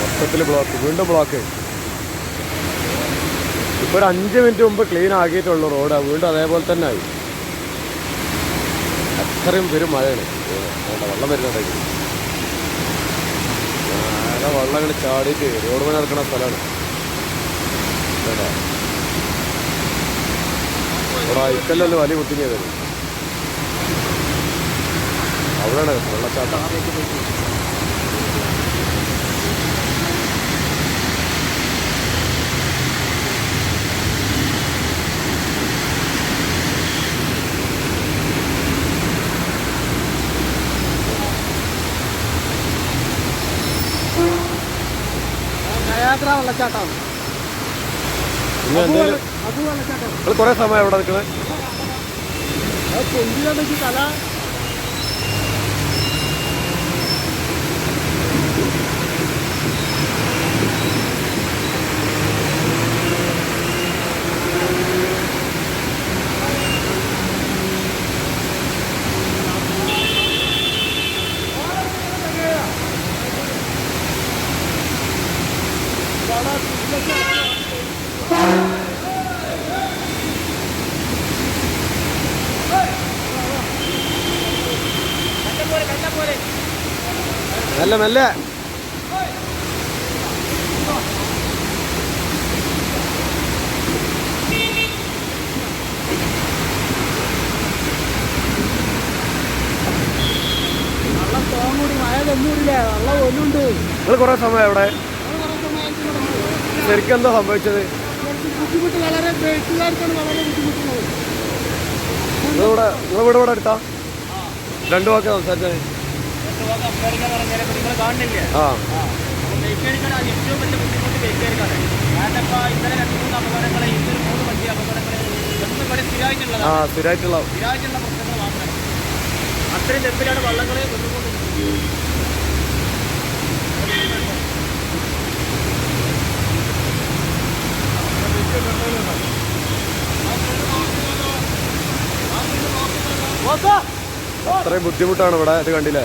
മൊത്തത്തിൽ ബ്ലോക്ക്, വീണ്ടും ബ്ലോക്ക്. ഇപ്പൊ ഒരു 5 മിനിറ്റ് മുമ്പ് ക്ലീൻ ആക്കിയിട്ടുള്ളൂ റോഡ്, വീണ്ടും അതേപോലെ തന്നെ ആയി. അത്രയും പേരും മഴയാണ്. വെള്ളം വരുന്നുണ്ടെങ്കിൽ നല്ല വെള്ളങ്ങൾ ചാടിയിട്ട് റോഡ് പണി നടക്കുന്ന സ്ഥലമാണ്. ഇവിടെ ഐക്കല്ലൊന്ന് വലിയ കുത്തിങ്ങിയത് അവിടെയാണ് വെള്ളച്ചാട്ടം. വെള്ളച്ചാട്ടം നിങ്ങൾ കുറെ സമയം എവിടെ നിൽക്കണേ? തല മെല്ലെ മെല്ലെ. നിങ്ങൾ കുറെ സമയം എവിടെ? ശരിക്കും എന്താ സംഭവിച്ചത്? നിങ്ങളിവിടെ എടുത്താ 2 വാക്ക് സംസാരിച്ചത്. ആ സ്ഥിരമായിട്ടുള്ള പ്രശ്നങ്ങൾ മാത്രമേ. അത്രയും ലെവലിലാണ് വള്ളങ്ങളെ അത്രയും ബുദ്ധിമുട്ടാണ് ഇവിടെ. ഇത് കണ്ടില്ലേ?